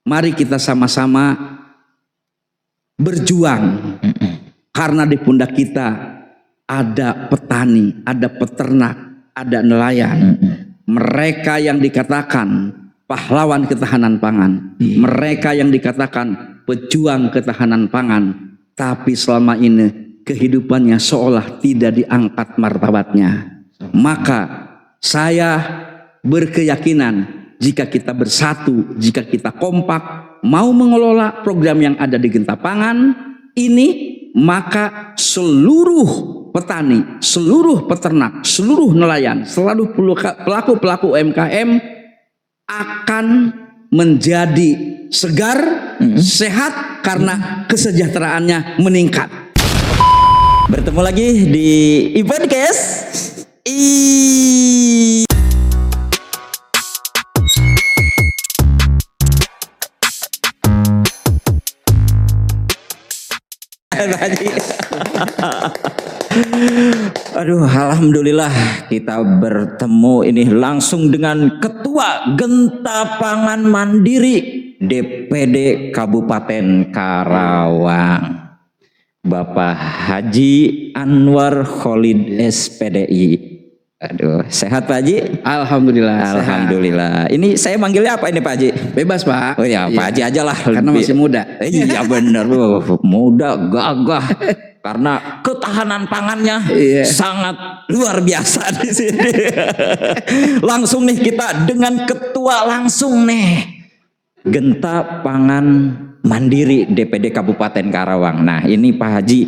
Mari kita sama-sama berjuang. Karena di pundak kita ada petani, ada peternak, ada nelayan. Mereka yang dikatakan pahlawan ketahanan pangan. Mereka yang dikatakan pejuang ketahanan pangan. Tapi selama ini kehidupannya seolah tidak diangkat martabatnya. Maka saya berkeyakinan jika kita bersatu, jika kita kompak, mau mengelola program yang ada di Genta Pangan ini, maka seluruh petani, seluruh peternak, seluruh nelayan, selalu pelaku-pelaku UMKM akan menjadi segar, sehat karena kesejahteraannya meningkat. Bertemu lagi di Eventcast. Aduh, alhamdulillah kita bertemu ini langsung dengan Ketua Genta Pangan Mandiri DPD Kabupaten Karawang, Bapak Haji Anwar Khalid SPDI. Aduh, sehat Pak Haji? Alhamdulillah. Alhamdulillah. Sehat. Ini saya manggilnya apa ini Pak Haji? Bebas Pak. Oh ya, Pak Haji aja lah. Karena masih muda. Iya benar, muda, gagah. Karena ketahanan pangannya sangat luar biasa di sini. Langsung nih kita dengan ketua langsung nih. Genta Pangan Mandiri DPD Kabupaten Karawang. Nah, ini Pak Haji,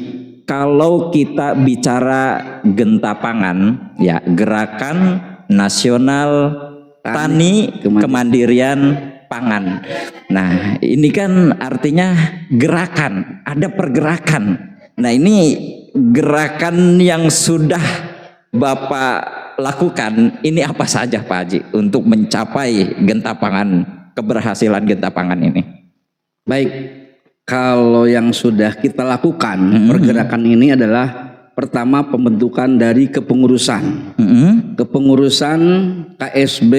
kalau kita bicara Genta Pangan, ya Gerakan Nasional Tani Kemandirian Pangan. Nah, ini kan artinya gerakan, ada pergerakan. Nah, ini gerakan yang sudah Bapak lakukan, ini apa saja Pak Haji untuk mencapai Genta Pangan, keberhasilan Genta Pangan ini? Baik, kalau yang sudah kita lakukan pergerakan ini adalah pertama pembentukan dari kepengurusan. Kepengurusan KSB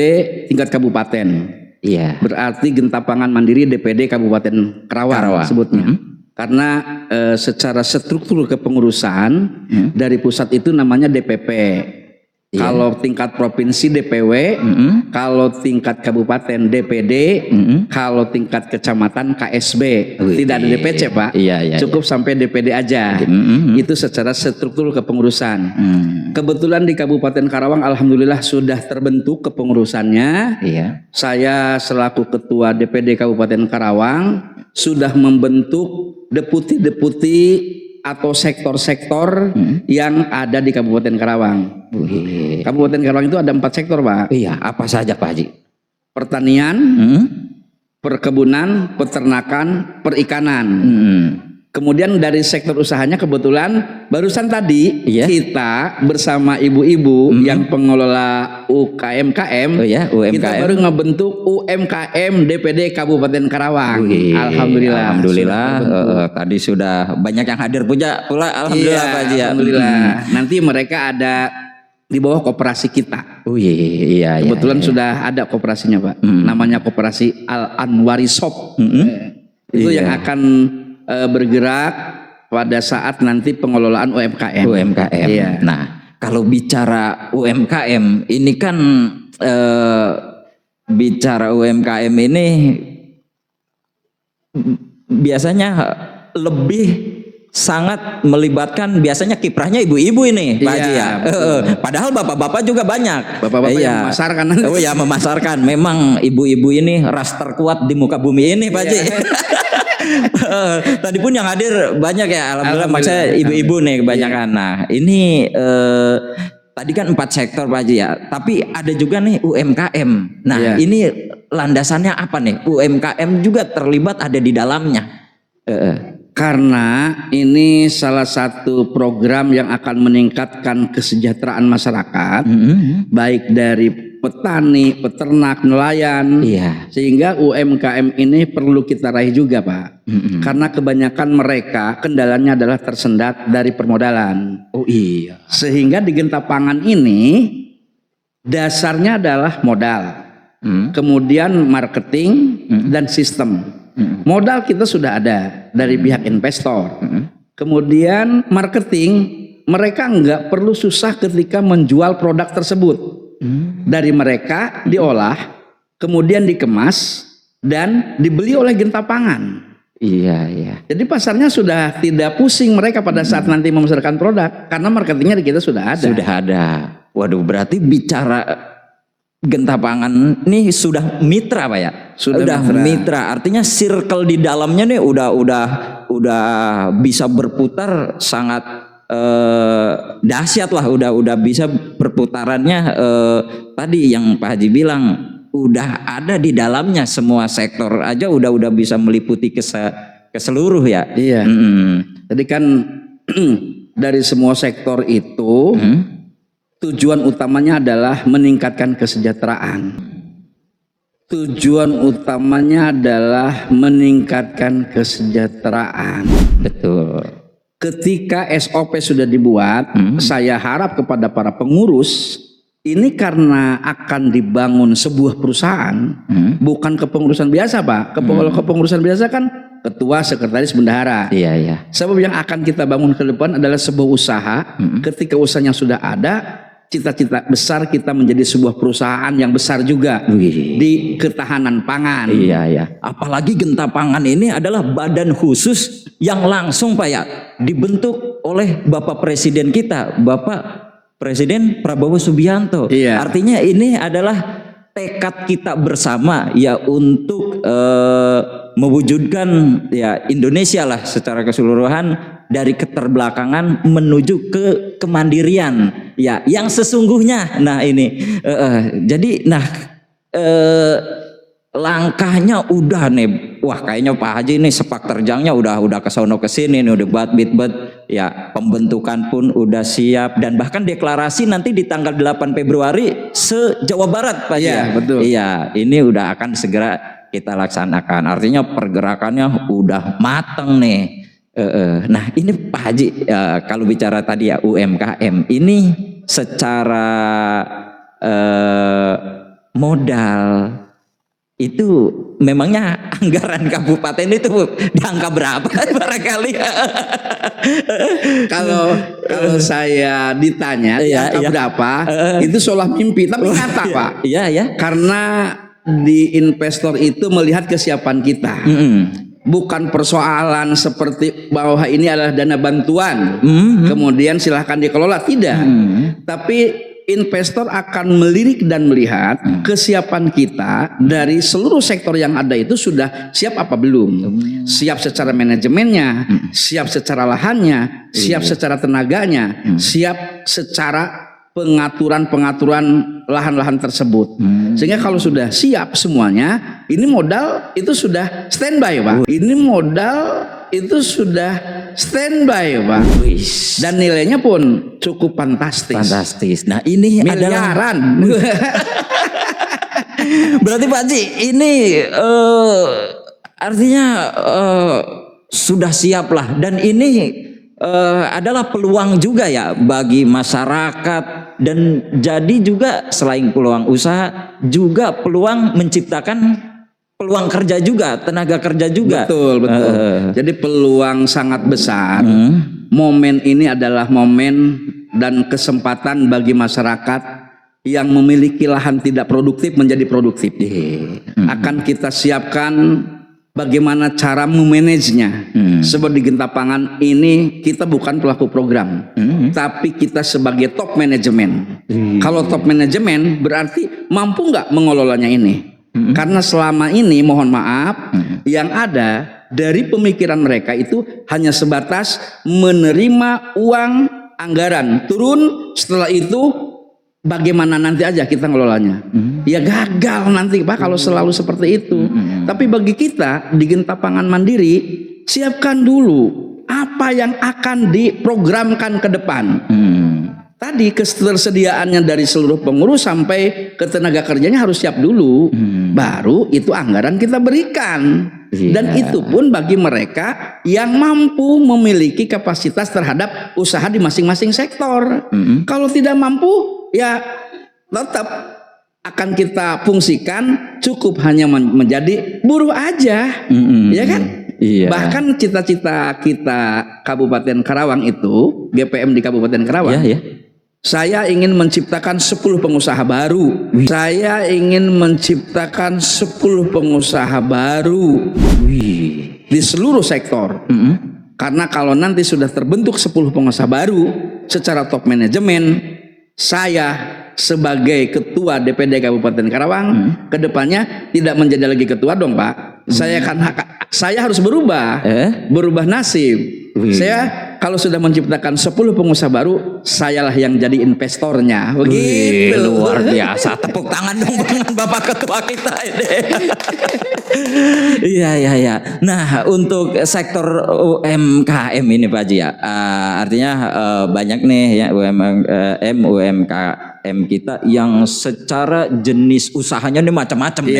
tingkat kabupaten. Iya. Berarti Genta Pangan Mandiri DPD Kabupaten Karawang sebutnya. Karena secara struktur kepengurusan dari pusat itu namanya DPP. Kalau tingkat provinsi DPW, kalau tingkat kabupaten DPD, kalau tingkat kecamatan KSB. Tidak ada DPC Pak, cukup sampai DPD aja. Itu secara struktur kepengurusan. Kebetulan di Kabupaten Karawang alhamdulillah sudah terbentuk kepengurusannya. Saya selaku ketua DPD Kabupaten Karawang sudah membentuk deputi-deputi atau sektor-sektor yang ada di Kabupaten Karawang. Kabupaten Karawang itu ada 4 sektor Pak. Iya, apa saja Pak Haji? Pertanian, perkebunan, peternakan, perikanan. Kemudian dari sektor usahanya kebetulan barusan tadi kita bersama ibu-ibu yang pengelola UMKM, kita baru ngebentuk UMKM DPD Kabupaten Karawang. Alhamdulillah. Tadi sudah banyak yang hadir pula. Alhamdulillah Pak Haji. Alhamdulillah. Nanti mereka ada di bawah koperasi kita. Kebetulan sudah ada koperasinya Pak. Namanya Koperasi Al Anwari Shop. Itu yang akan bergerak pada saat nanti pengelolaan UMKM. Nah, kalau bicara UMKM ini kan bicara UMKM ini biasanya lebih sangat melibatkan biasanya kiprahnya ibu-ibu ini Pak Haji ya. Padahal bapak-bapak juga banyak. Bapak-bapak yang memasarkan. Memasarkan. Memang ibu-ibu ini ras terkuat di muka bumi ini Pak Haji. Tadi pun yang hadir banyak ya, alhamdulillah. Maksudnya ibu-ibu nih kebanyakan. Nah, ini tadi kan 4 sektor Pak Haji ya, tapi ada juga nih UMKM. Nah, ini landasannya apa nih? UMKM juga terlibat ada di dalamnya. Karena ini salah satu program yang akan meningkatkan kesejahteraan masyarakat, baik dari petani, peternak, nelayan, sehingga UMKM ini perlu kita raih juga Pak. Karena kebanyakan mereka kendalanya adalah tersendat dari permodalan. Sehingga di Genta Pangan ini dasarnya adalah modal, kemudian marketing, dan sistem. Modal kita sudah ada dari pihak investor. Kemudian marketing, mereka nggak perlu susah ketika menjual produk tersebut. Dari mereka diolah, kemudian dikemas dan dibeli oleh Genta Pangan. Iya. Jadi pasarnya sudah tidak pusing mereka pada saat nanti memasarkan produk, karena marketingnya di kita sudah ada. Sudah ada. Waduh, berarti bicara Genta Pangan nih sudah mitra Pak ya? Sudah mitra. Artinya circle di dalamnya nih udah bisa berputar sangat dahsyat lah. Udah bisa perputarannya tadi yang Pak Haji bilang. Udah ada di dalamnya, semua sektor aja udah bisa meliputi ke seluruh ya. Iya. Jadi kan dari semua sektor itu tujuan utamanya adalah meningkatkan kesejahteraan. Tujuan utamanya adalah meningkatkan kesejahteraan. Betul. Ketika SOP sudah dibuat, saya harap kepada para pengurus, ini karena akan dibangun sebuah perusahaan, bukan kepengurusan biasa Pak. Kepengurusan biasa kan ketua, sekretaris, bendahara. Iya. Sebab yang akan kita bangun ke depan adalah sebuah usaha. Ketika usahanya sudah ada, cita-cita besar kita menjadi sebuah perusahaan yang besar juga di ketahanan pangan. Iya. Apalagi Genta Pangan ini adalah badan khusus yang langsung Pak ya dibentuk oleh Bapak Presiden kita, Bapak Presiden Prabowo Subianto. Iya. Artinya ini adalah tekad kita bersama ya untuk mewujudkan ya Indonesia lah secara keseluruhan dari keterbelakangan menuju ke kemandirian ya yang sesungguhnya. Nah ini jadi langkahnya udah nih, wah kayaknya Pak Haji ini sepak terjangnya udah kesono kesini nih, udah bet ya, pembentukan pun udah siap dan bahkan deklarasi nanti di tanggal 8 Februari se-Jawa Barat Pak Haji. Iya betul. Iya, ini udah akan segera kita laksanakan. Artinya pergerakannya udah mateng nih. Nah ini Pak Haji kalau bicara tadi ya UMKM ini secara modal itu memangnya anggaran kabupaten itu di angka berapa barangkali? Kalau saya ditanya di angka berapa, itu seolah mimpi, tapi nyata Pak. Iya. Karena di investor itu melihat kesiapan kita. Bukan persoalan seperti bahwa ini adalah dana bantuan, kemudian silahkan dikelola, tidak. Tapi investor akan melirik dan melihat kesiapan kita dari seluruh sektor yang ada itu sudah siap apa belum. Siap secara manajemennya, siap secara lahannya, siap secara tenaganya, siap secara pengaturan lahan-lahan tersebut. Sehingga kalau sudah siap semuanya, ini modal itu sudah standby Pak. Ini modal itu sudah standby Pak. Dan nilainya pun cukup fantastis. Nah ini miliaran. Berarti Pak Haji ini artinya sudah siap lah, dan ini adalah peluang juga ya bagi masyarakat, dan jadi juga selain peluang usaha juga peluang menciptakan peluang kerja juga, tenaga kerja juga. Betul. Jadi peluang sangat besar. Momen ini adalah momen dan kesempatan bagi masyarakat yang memiliki lahan tidak produktif menjadi produktif. Akan kita siapkan bagaimana cara memanagenya. Sebab di Genta Pangan ini kita bukan pelaku program, tapi kita sebagai top manajemen. Kalau top manajemen berarti mampu nggak mengelolanya ini? Karena selama ini mohon maaf yang ada dari pemikiran mereka itu hanya sebatas menerima uang anggaran turun, setelah itu bagaimana nanti aja kita ngelolanya. Ya gagal nanti Pak kalau selalu seperti itu. Tapi bagi kita di Genta Pangan Mandiri, siapkan dulu apa yang akan diprogramkan ke depan. Tadi ketersediaannya dari seluruh pengurus sampai ke tenaga kerjanya harus siap dulu. Baru itu anggaran kita berikan. Dan itu pun bagi mereka yang mampu memiliki kapasitas terhadap usaha di masing-masing sektor. Kalau tidak mampu ya tetap akan kita fungsikan cukup hanya menjadi buruh aja, ya kan? Iya. Bahkan cita-cita kita Kabupaten Karawang itu, GPM di Kabupaten Karawang, saya ingin menciptakan 10 pengusaha baru. Saya ingin menciptakan 10 pengusaha baru di seluruh sektor. Karena kalau nanti sudah terbentuk 10 pengusaha baru secara top manajemen, saya sebagai ketua DPD Kabupaten Karawang kedepannya tidak menjadi lagi ketua dong Pak. Saya harus berubah nasib. Saya kalau sudah menciptakan 10 pengusaha baru, sayalah yang jadi investornya. Begitu. Luar biasa. Tepuk tangan dong dengan Bapak Ketua kita ini. Iya. Nah, untuk sektor UMKM ini Pak Haji ya, artinya banyak nih ya UMKM kita yang secara jenis usahanya ini macam-macam nih.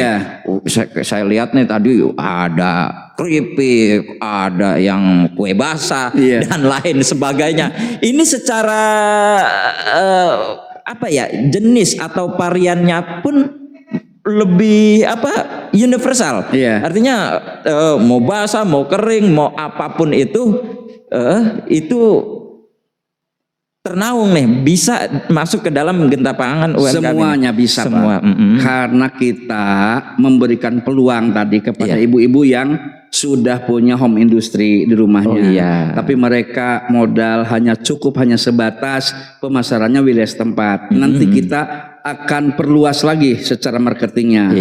Saya lihat nih tadi ada keripik, ada yang kue basah dan lain sebagainya. Ini secara jenis atau variannya pun lebih universal. Artinya mau basah, mau kering, mau apapun itu ternaung nih, bisa masuk ke dalam genta pangan UMKM. Semuanya bisa semua, Pak. Karena kita memberikan peluang tadi kepada ibu-ibu yang sudah punya home industry di rumahnya. Tapi mereka modal hanya sebatas pemasarannya wilayah setempat. Nanti kita akan perluas lagi secara marketingnya.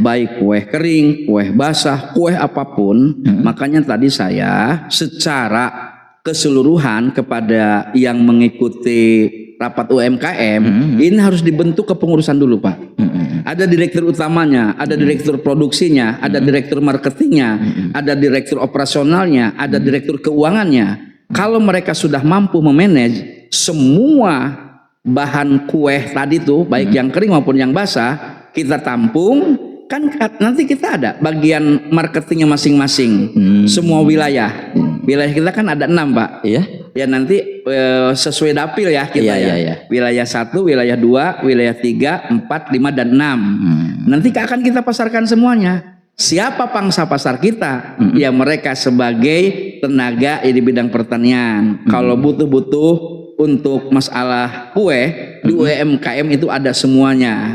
Baik kue kering, kue basah, kue apapun. Makanya tadi saya secara keseluruhan kepada yang mengikuti rapat UMKM ini harus dibentuk kepengurusan dulu Pak. Ada direktur utamanya, ada direktur produksinya, ada direktur marketingnya, ada direktur operasionalnya, ada direktur keuangannya. Kalau mereka sudah mampu memanage semua bahan kue tadi tuh, baik yang kering maupun yang basah, kita tampung. Kan nanti kita ada bagian marketingnya masing-masing. Semua wilayah kita kan ada 6 Pak. Ya nanti sesuai dapil ya kita Wilayah 1, wilayah 2, wilayah 3, 4, 5 dan 6. Nanti akan kita pasarkan semuanya. Siapa pangsa pasar kita? Ya mereka sebagai tenaga di bidang pertanian. Kalau butuh untuk masalah kue di UMKM itu ada semuanya.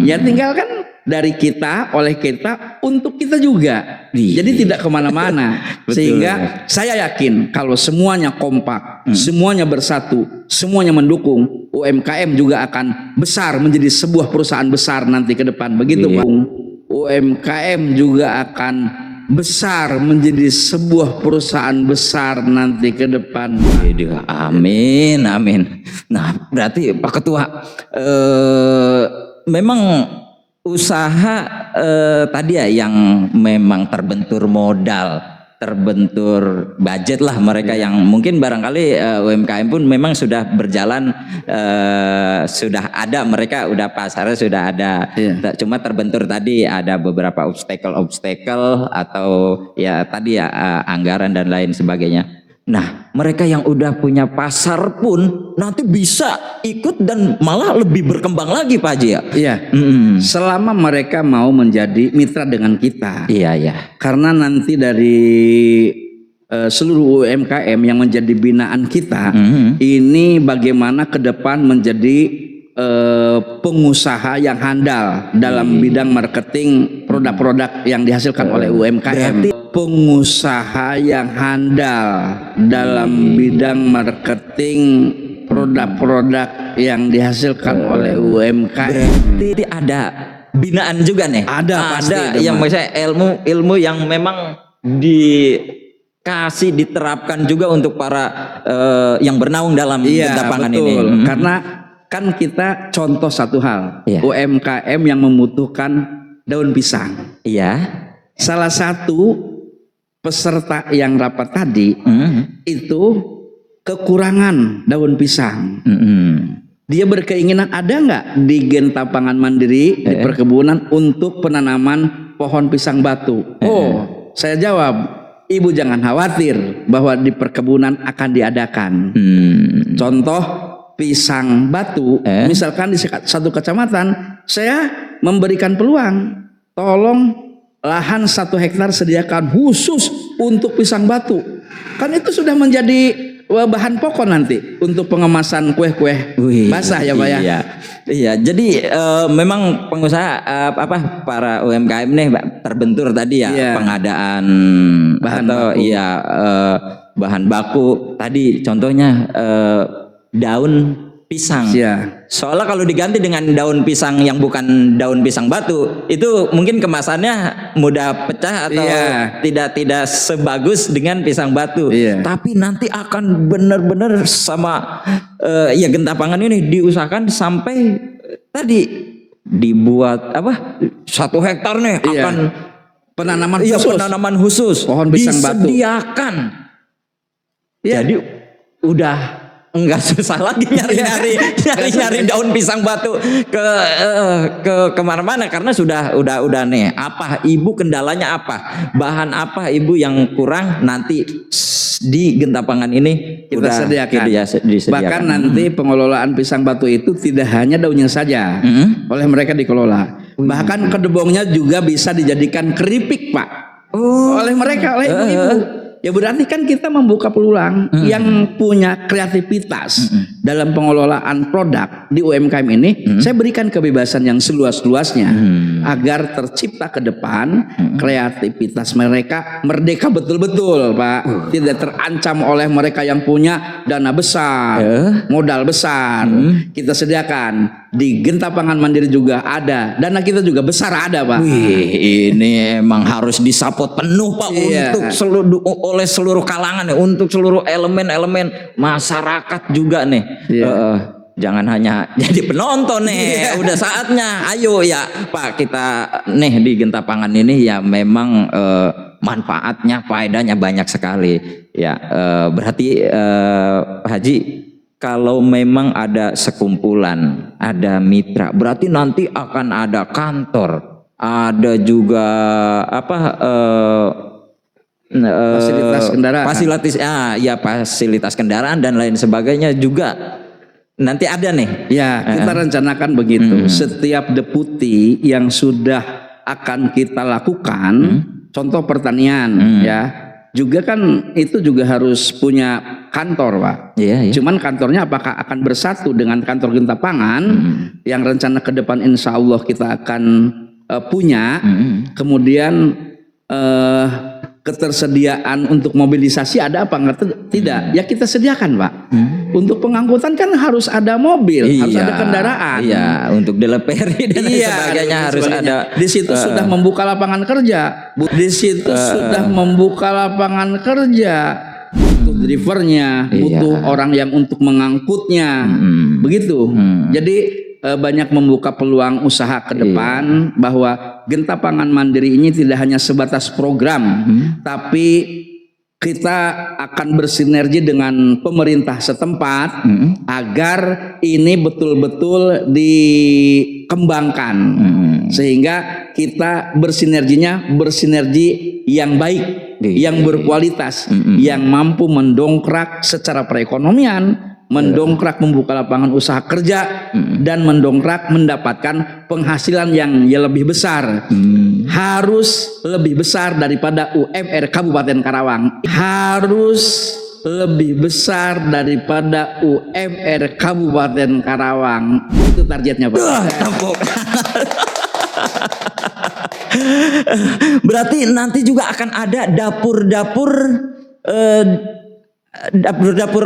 Ya tinggal kan dari kita, oleh kita, untuk kita juga. Jadi tidak kemana-mana. Sehingga saya yakin kalau semuanya kompak, semuanya bersatu, semuanya mendukung, UMKM juga akan besar menjadi sebuah perusahaan besar nanti ke depan. Begitu Pak. UMKM juga akan besar menjadi sebuah perusahaan besar nanti ke depan. Amin. Nah, berarti Pak Ketua memang usaha tadi ya yang memang terbentur modal, terbentur budget lah mereka yang mungkin barangkali UMKM pun memang sudah berjalan, sudah ada, mereka udah pasarnya sudah ada. Cuma terbentur tadi ada beberapa obstacle atau ya tadi ya anggaran dan lain sebagainya. Nah, mereka yang udah punya pasar pun nanti bisa ikut dan malah lebih berkembang lagi Pak Haji ya. Selama mereka mau menjadi mitra dengan kita. Karena nanti dari seluruh UMKM yang menjadi binaan kita, ini bagaimana ke depan menjadi pengusaha yang handal dalam bidang marketing produk-produk yang dihasilkan oleh UMKM. Pengusaha yang handal dalam bidang marketing produk-produk yang dihasilkan oleh UMKM. Berarti ada binaan juga nih. Ada yang misalnya ilmu yang memang dikasih, diterapkan juga untuk para yang bernaung dalam genta pangan ini. Karena kan kita contoh satu hal, UMKM yang membutuhkan daun pisang. Salah satu peserta yang rapat tadi itu kekurangan daun pisang. Dia berkeinginan ada nggak di Genta Pangan Mandiri di perkebunan untuk penanaman pohon pisang batu. Saya jawab, Ibu jangan khawatir bahwa di perkebunan akan diadakan. Contoh pisang batu, misalkan di satu kecamatan, saya memberikan peluang, tolong lahan 1 hektar sediakan khusus untuk pisang batu. Kan itu sudah menjadi bahan pokok nanti untuk pengemasan kue-kue basah ya Pak ya. Iya, jadi memang pengusaha para UMKM nih terbentur tadi ya, pengadaan bahan atau baku. Bahan baku tadi contohnya daun pisang. Soalnya kalau diganti dengan daun pisang yang bukan daun pisang batu, itu mungkin kemasannya mudah pecah atau tidak sebagus dengan pisang batu. Tapi nanti akan benar-benar sama Genta Pangan ini diusahakan sampai tadi dibuat 1 hektar nih akan penanaman khusus pohon pisang batu disediakan. Jadi udah enggak susah lagi nyari daun pisang batu ke kemana-mana karena udah nih ibu kendalanya bahan apa ibu yang kurang nanti di Genta Pangan ini kita sediakan. Bahkan nanti pengelolaan pisang batu itu tidak hanya daunnya saja oleh mereka dikelola, bahkan kedebongnya juga bisa dijadikan keripik Pak oleh mereka, oleh ibu-ibu. Ya berarti kan kita membuka peluang yang punya kreativitas dalam pengelolaan produk di UMKM ini. Saya berikan kebebasan yang seluas-luasnya agar tercipta ke depan kreativitas mereka merdeka betul-betul Pak. Tidak terancam oleh mereka yang punya dana besar, modal besar. Kita sediakan di Genta Pangan Mandiri juga ada, dana kita juga besar ada Pak. Ini emang harus disupport penuh Pak untuk oleh seluruh kalangan ya, untuk seluruh elemen-elemen masyarakat juga nih. Jangan hanya jadi penonton nih. Udah saatnya, ayo ya Pak, kita nih di Genta Pangan ini ya memang manfaatnya, faedahnya banyak sekali. Ya berarti Pak Haji, kalau memang ada sekumpulan, ada mitra, berarti nanti akan ada kantor, ada juga fasilitas kendaraan. Fasilitas kendaraan dan lain sebagainya juga nanti ada nih. Ya, kita rencanakan begitu. Setiap deputi yang sudah akan kita lakukan, contoh pertanian ya. Juga kan itu juga harus punya kantor Pak. Cuman kantornya apakah akan bersatu dengan kantor Genta Pangan yang rencana ke depan insya Allah kita akan punya. Kemudian ketersediaan untuk mobilisasi ada apa enggak? Tidak. Ya kita sediakan Pak. Untuk pengangkutan kan harus ada mobil, harus ada kendaraan. Untuk delivery dan sebagainya harus ada. Di situ sudah membuka lapangan kerja. Di situ sudah membuka lapangan kerja. Butuh drivernya, butuh orang yang untuk mengangkutnya. Begitu. Jadi banyak membuka peluang usaha ke depan bahwa Genta Pangan Mandiri ini tidak hanya sebatas program, tapi kita akan bersinergi dengan pemerintah setempat agar ini betul-betul dikembangkan sehingga kita bersinergi yang baik, yang berkualitas, yang mampu mendongkrak secara perekonomian, mendongkrak membuka lapangan usaha kerja dan mendongkrak mendapatkan penghasilan yang lebih besar. Harus lebih besar daripada UMR Kabupaten Karawang. Harus lebih besar daripada UMR Kabupaten Karawang. Itu targetnya Pak. Berarti nanti juga akan ada dapur-dapur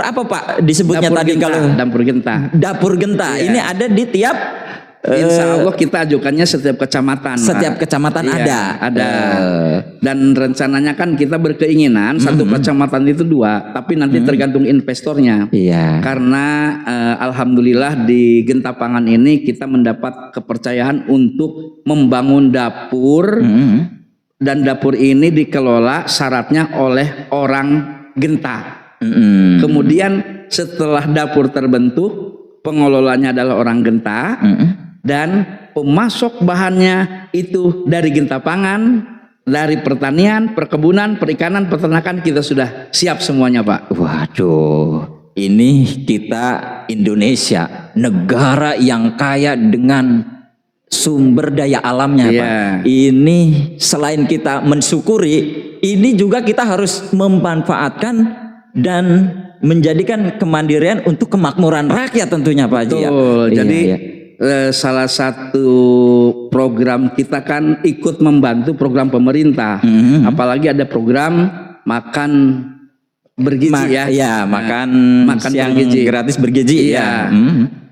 apa Pak disebutnya dapur tadi Genta, kalau dapur Genta ini ada di tiap Insya Allah kita ajukannya setiap kecamatan. Setiap kecamatan ada. Dan rencananya kan kita berkeinginan satu kecamatan itu 2, tapi nanti tergantung investornya. Karena alhamdulillah di Genta Pangan ini kita mendapat kepercayaan untuk membangun dapur dan dapur ini dikelola syaratnya oleh orang Genta. Kemudian setelah dapur terbentuk, pengelolanya adalah orang Genta. Dan pemasok bahannya itu dari Genta Pangan, dari pertanian, perkebunan, perikanan, peternakan, kita sudah siap semuanya Pak. Waduh, ini kita Indonesia, negara yang kaya dengan sumber daya alamnya, Pak. Ini selain kita mensyukuri, ini juga kita harus memanfaatkan dan menjadikan kemandirian untuk kemakmuran rakyat tentunya, Pak Haji. Betul. Jadi salah satu program kita kan ikut membantu program pemerintah. Apalagi ada program makan bergizi makan siang bergizi. Gratis bergizi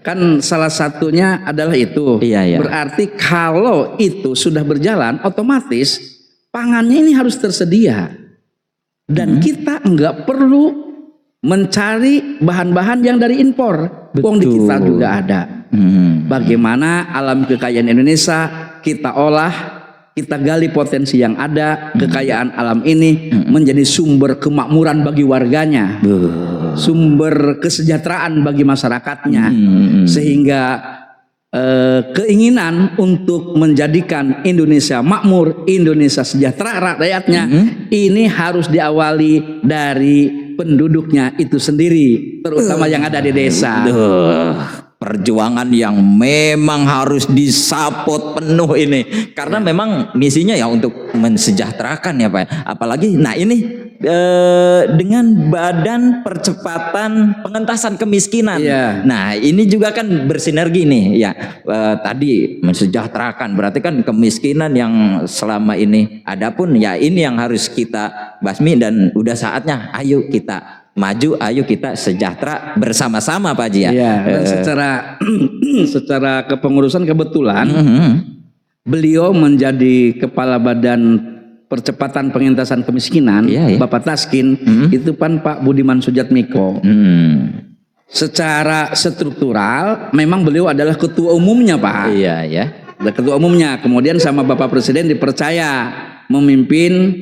Kan salah satunya adalah itu. Berarti kalau itu sudah berjalan, otomatis pangannya ini harus tersedia. Dan kita nggak perlu mencari bahan-bahan yang dari impor. Wong di kita juga ada. Bagaimana alam kekayaan Indonesia kita olah, kita gali potensi yang ada, kekayaan alam ini menjadi sumber kemakmuran bagi warganya, sumber kesejahteraan bagi masyarakatnya, sehingga keinginan untuk menjadikan Indonesia makmur, Indonesia sejahtera rakyatnya, ini harus diawali dari penduduknya itu sendiri, terutama yang ada di desa. Perjuangan yang memang harus disapot penuh ini, karena memang misinya ya untuk mensejahterakan ya Pak. Apalagi nah ini dengan Badan Percepatan Pengentasan Kemiskinan. Nah ini juga kan bersinergi nih ya. Tadi mensejahterakan berarti kan kemiskinan yang selama ini ada pun ya ini yang harus kita basmi, dan udah saatnya ayo kita maju, ayo kita sejahtera bersama-sama Pak Haji ya. Dan secara kepengurusan kebetulan beliau menjadi Kepala Badan Percepatan Pengentasan Kemiskinan, Bapak Taskin, itu kan Pak Budiman Sujatmiko. Secara struktural memang beliau adalah ketua umumnya Pak. Ketua umumnya, kemudian sama Bapak Presiden dipercaya memimpin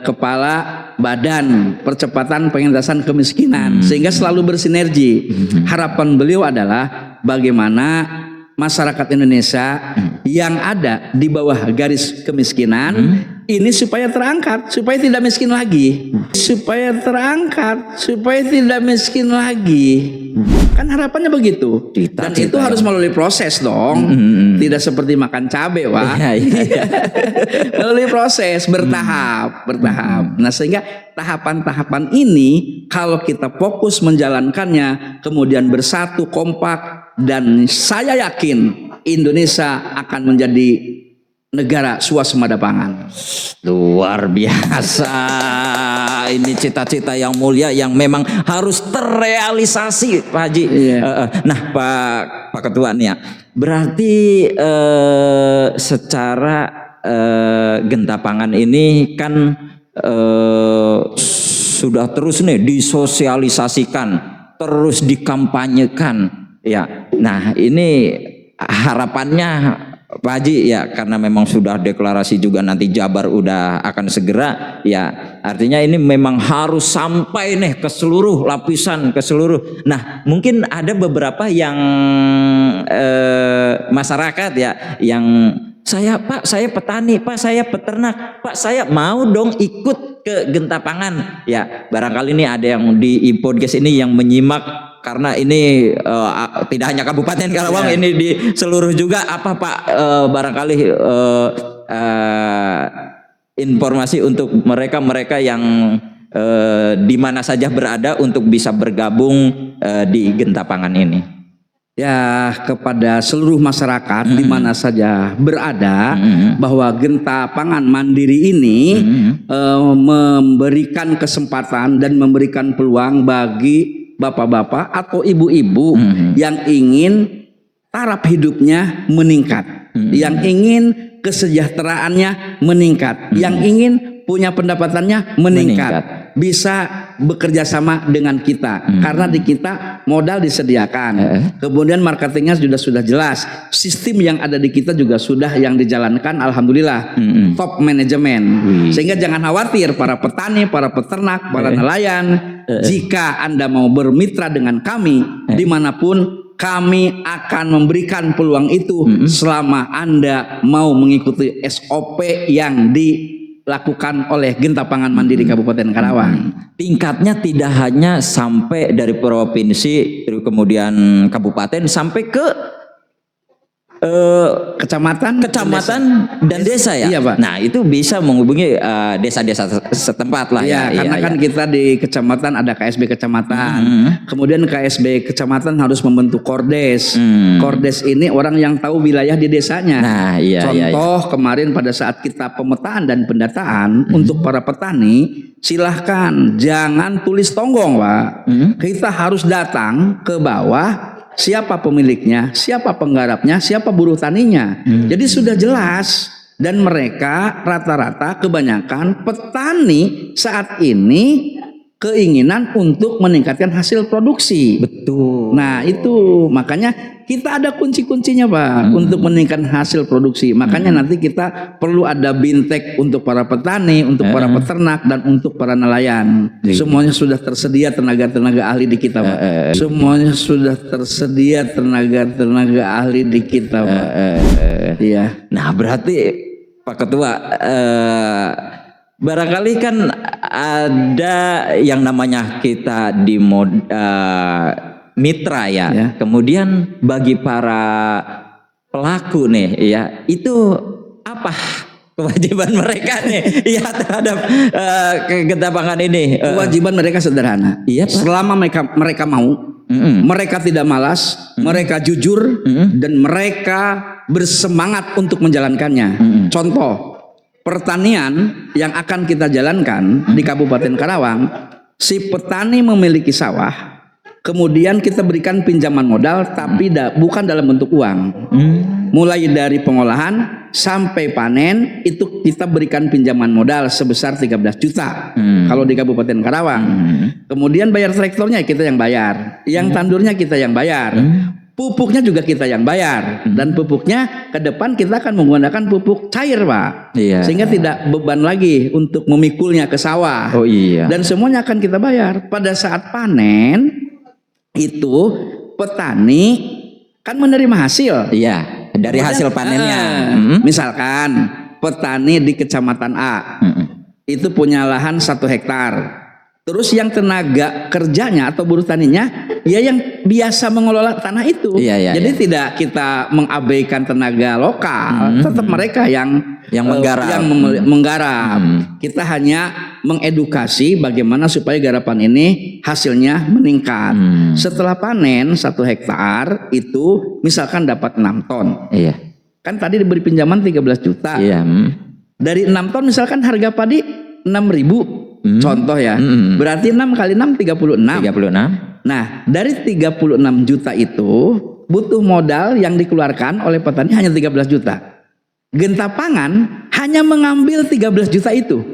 Kepala Badan Percepatan Pengentasan Kemiskinan, sehingga selalu bersinergi. Harapan beliau adalah bagaimana masyarakat Indonesia yang ada di bawah garis kemiskinan ini supaya terangkat, supaya tidak miskin lagi, supaya terangkat, supaya tidak miskin lagi. Kan harapannya begitu. Dan itu harus melalui proses dong. Tidak seperti makan cabai, Wah. Melalui proses bertahap. Nah, sehingga tahapan-tahapan ini kalau kita fokus menjalankannya, kemudian bersatu kompak, dan saya yakin Indonesia akan menjadi negara swasembada pangan. Luar biasa. Ini cita-cita yang mulia yang memang harus terrealisasi Pak Haji. Nah Pak Ketua nih ya, berarti secara genta pangan ini kan sudah terus nih disosialisasikan, terus dikampanyekan ya. Nah ini harapannya Pak Haji ya, karena memang sudah deklarasi juga nanti Jabar udah akan segera ya, artinya ini memang harus sampai nih ke seluruh lapisan, ke seluruh. Nah mungkin ada beberapa yang masyarakat ya yang Pak saya petani, Pak saya peternak, Pak saya mau dong ikut ke genta pangan ya. Barangkali ini ada yang di podcast ini yang menyimak, karena ini tidak hanya Kabupaten Karawang, ini di seluruh juga. Apa Pak barangkali informasi untuk mereka yang di mana saja berada untuk bisa bergabung di genta pangan ini? Ya, kepada seluruh masyarakat di mana saja berada, bahwa genta pangan mandiri ini memberikan kesempatan dan memberikan peluang bagi bapak-bapak atau ibu-ibu yang ingin taraf hidupnya meningkat, yang ingin kesejahteraannya meningkat, yang ingin punya pendapatannya meningkat, bisa bekerja sama dengan kita, karena di kita modal disediakan, kemudian marketingnya sudah jelas, sistem yang ada di kita juga sudah yang dijalankan, alhamdulillah top manajemen, sehingga jangan khawatir para petani, para peternak, para nelayan, jika Anda mau bermitra dengan kami dimanapun, kami akan memberikan peluang itu selama Anda mau mengikuti SOP yang dilakukan oleh Genta Pangan Mandiri Kabupaten Karawang. Tingkatnya tidak hanya sampai dari provinsi, kemudian kabupaten, sampai ke kecamatan dan desa ya. Iya, Pak. Nah itu bisa menghubungi desa-desa setempat lah ya. Karena kan kita di kecamatan ada KSB kecamatan, kemudian KSB kecamatan harus membentuk Kordes. Kordes ini orang yang tahu wilayah di desanya. Nah, contoh kemarin pada saat kita pemetaan dan pendataan untuk para petani, silahkan jangan tulis tonggong, Pak. Kita harus datang ke bawah, siapa pemiliknya, siapa penggarapnya, siapa buruh taninya. Jadi sudah jelas, dan mereka rata-rata kebanyakan petani saat ini keinginan untuk meningkatkan hasil produksi. Betul. Nah itu makanya kita ada kunci-kuncinya, Pak, untuk meningkatkan hasil produksi. Makanya nanti kita perlu ada bintek untuk para petani, untuk para peternak, dan untuk para nelayan. Semuanya sudah tersedia tenaga-tenaga ahli di kita, Pak. Semuanya sudah tersedia tenaga-tenaga ahli di kita, Pak. Iya. Nah berarti Pak Ketua, barangkali kan ada yang namanya kita di mitra ya. Kemudian bagi para pelaku nih ya, itu apa kewajiban mereka nih ya terhadap Gentapangan ini? Kewajiban mereka sederhana. Iya, Pak. Selama mereka mau, mereka tidak malas, mereka jujur, dan mereka bersemangat untuk menjalankannya. Contoh, pertanian yang akan kita jalankan di Kabupaten Karawang, si petani memiliki sawah, kemudian kita berikan pinjaman modal, tapi bukan dalam bentuk uang. Mulai dari pengolahan sampai panen itu kita berikan pinjaman modal sebesar 13 juta kalau di Kabupaten Karawang. Kemudian bayar traktornya kita yang bayar, yang tandurnya kita yang bayar, pupuknya juga kita yang bayar, dan pupuknya ke depan kita akan menggunakan pupuk cair, Pak. Sehingga tidak beban lagi untuk memikulnya ke sawah. Dan semuanya akan kita bayar. Pada saat panen itu petani kan menerima hasil. Dari hasil panennya. Misalkan petani di kecamatan A itu punya lahan 1 hektar. Terus yang tenaga kerjanya atau buruh taninya ya yang biasa mengelola tanah itu. Jadi tidak kita mengabaikan tenaga lokal, tetap mereka yang menggarap. Kita hanya mengedukasi bagaimana supaya garapan ini hasilnya meningkat. Setelah panen 1 hektar itu misalkan dapat 6 ton. Kan tadi diberi pinjaman 13 juta. Dari 6 ton misalkan harga padi 6.000. Contoh ya, berarti 6 kali 6 36. Nah, dari 36 juta itu butuh modal yang dikeluarkan oleh petani hanya 13 juta. Gentapangan hanya mengambil 13 juta itu.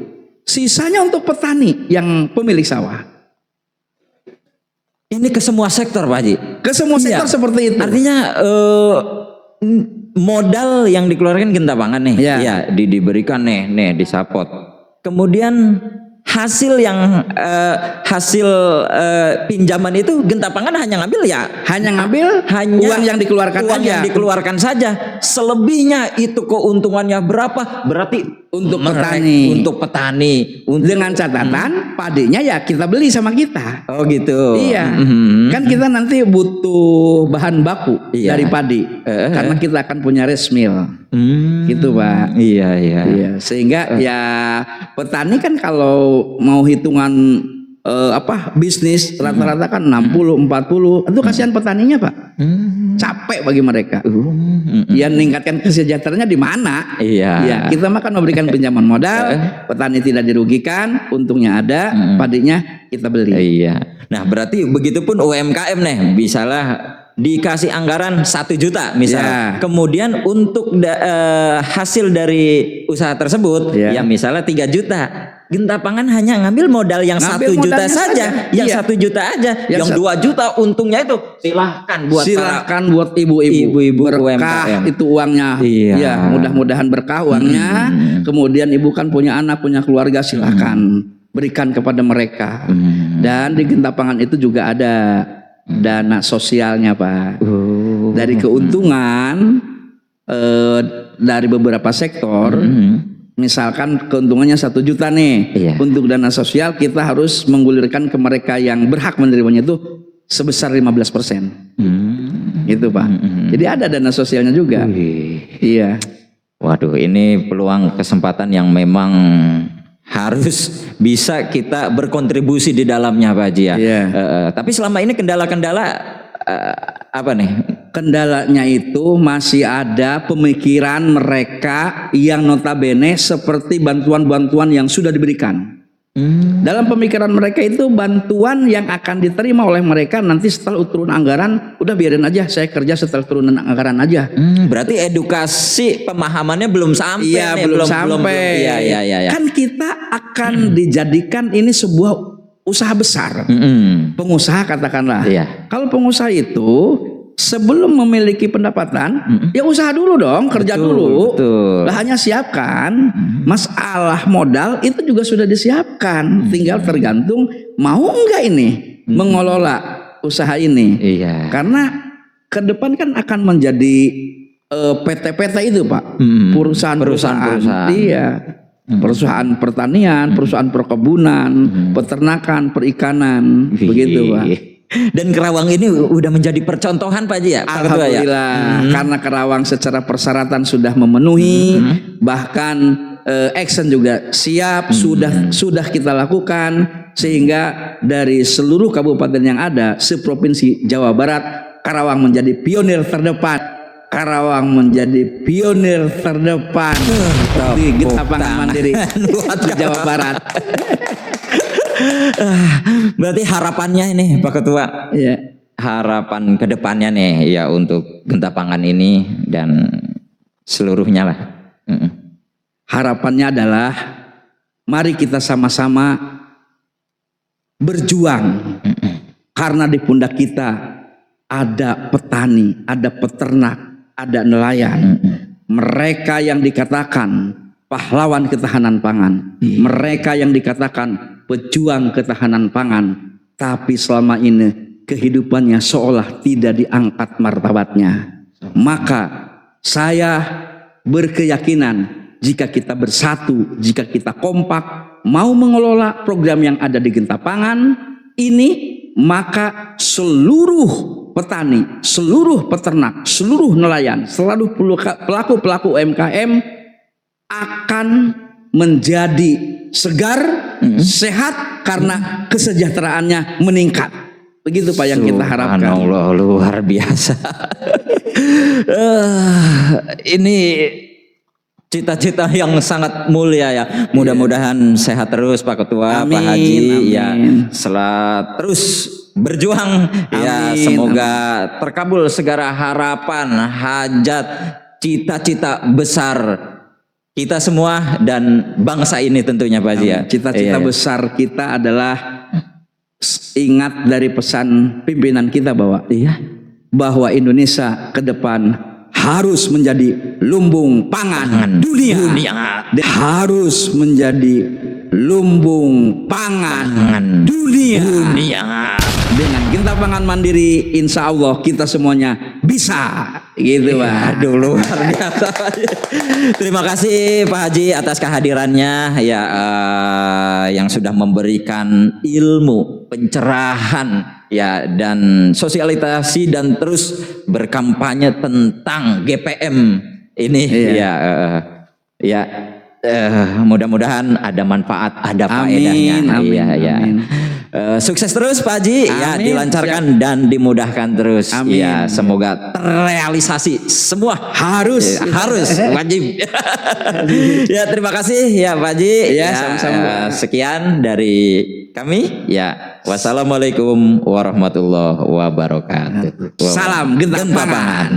Sisanya untuk petani yang pemilik sawah. Ini ke semua sektor, Pak Haji. Ke semua sektor seperti itu. Artinya modal yang dikeluarkan Gentapangan nih, diberikan nih disapot. Kemudian hasil pinjaman itu Gentapangan hanya ngambil uang yang dikeluarkan saja. Selebihnya itu keuntungannya berapa? Berarti untuk petani. Dengan catatan padinya ya kita beli sama kita. Oh gitu. Iya. Kan kita nanti butuh bahan baku dari padi. Karena kita akan punya rice mill. Gitu, Pak. Iya. Sehingga ya petani kan kalau mau hitungan bisnis rata-rata kan 60-40. Itu kasihan petaninya, Pak. Capek bagi mereka. Ya meningkatkan kesejahteraannya di mana? Ya, kita makan memberikan pinjaman modal, petani tidak dirugikan, untungnya ada, padinya kita beli. Nah, berarti begitupun UMKM nih, misalnya dikasih anggaran 1 juta misalnya. Kemudian untuk hasil dari usaha tersebut ya misalnya 3 juta. Gentapangan hanya ngambil modal yang 1 juta saja, yang 1 juta aja, yang 2 juta untungnya itu silahkan buat ibu-ibu berkah UMKM. Itu uangnya. Ya, mudah-mudahan berkah uangnya. Kemudian ibu kan punya anak, punya keluarga, silahkan berikan kepada mereka. Dan di Gentapangan itu juga ada dana sosialnya, Pak. Dari keuntungan dari beberapa sektor. Misalkan keuntungannya 1 juta nih, untuk dana sosial kita harus menggulirkan ke mereka yang berhak menerimanya itu sebesar 15%. gitu Pak. Jadi ada dana sosialnya juga. Iya. Waduh, ini peluang kesempatan yang memang harus bisa kita berkontribusi di dalamnya Pak Haji ya. Tapi selama ini kendala-kendala apa nih? Kendalanya itu masih ada pemikiran mereka yang notabene seperti bantuan-bantuan yang sudah diberikan. Dalam pemikiran mereka itu bantuan yang akan diterima oleh mereka nanti setelah turun anggaran, udah biarin aja saya kerja setelah turunan anggaran aja. Berarti edukasi pemahamannya belum sampai. Iya, belum sampai. Iya. Kan kita akan dijadikan ini sebuah usaha besar. Pengusaha katakanlah. Kalau pengusaha itu sebelum memiliki pendapatan, ya usaha dulu dong, kerja dulu. Lah hanya siapkan masalah modal itu juga sudah disiapkan. Tinggal tergantung mau enggak ini mengelola usaha ini. Karena ke depan kan akan menjadi PT-PT itu Pak, perusahaan-perusahaan. Iya. Perusahaan pertanian, perusahaan perkebunan, peternakan, perikanan, begitu Pak. Dan Kerawang ini udah menjadi percontohan Pak Haji ya? Alhamdulillah, karena Kerawang secara persyaratan sudah memenuhi, bahkan action juga siap, sudah kita lakukan, sehingga dari seluruh kabupaten yang ada seprovinsi Jawa Barat, Kerawang menjadi pionir terdepan. Kerawang menjadi pionir terdepan di Genta Pangan Mandiri di Jawa Barat. Berarti harapannya ini Pak Ketua, harapan kedepannya nih ya untuk Genta Pangan ini dan seluruhnya lah. Harapannya adalah mari kita sama-sama berjuang, karena di pundak kita ada petani, ada peternak, ada nelayan. Mereka yang dikatakan pahlawan ketahanan pangan, mereka yang dikatakan pejuang ketahanan pangan, tapi selama ini kehidupannya seolah tidak diangkat martabatnya. Maka saya berkeyakinan jika kita bersatu, jika kita kompak mau mengelola program yang ada di Genta Pangan ini, maka seluruh petani, seluruh peternak, seluruh nelayan, selalu pelaku-pelaku UMKM akan menjadi segar, sehat karena kesejahteraannya meningkat. Begitu Pak yang kita harapkan. Subhanallah, luar biasa. Ini cita-cita yang sangat mulia ya. Mudah-mudahan sehat terus Pak Ketua, Pak Haji ya. Terus berjuang ya, semoga terkabul segala harapan, hajat, cita-cita besar kita semua dan bangsa ini tentunya Pak Haji ya. Cita-cita besar kita adalah ingat dari pesan pimpinan kita bahwa Indonesia ke depan harus menjadi lumbung pangan dunia. Harus menjadi lumbung pangan dunia. Dengan Genta Pangan Mandiri, insya Allah kita semuanya bisa, gitu Pak. Luar biasa. Terima kasih Pak Haji atas kehadirannya ya, yang sudah memberikan ilmu, pencerahan ya, dan sosialisasi dan terus berkampanye tentang GPM ini ya. Mudah-mudahan ada manfaat, ada faedahnya. Amin. Sukses terus Pak Haji ya, dilancarkan dan dimudahkan terus. Ya, semoga terrealisasi semua harus wajib. Ya, terima kasih ya Pak Haji. Ya, sama-sama. Sekian dari kami ya. Wassalamualaikum warahmatullahi wabarakatuh. Salam Genta Pangan.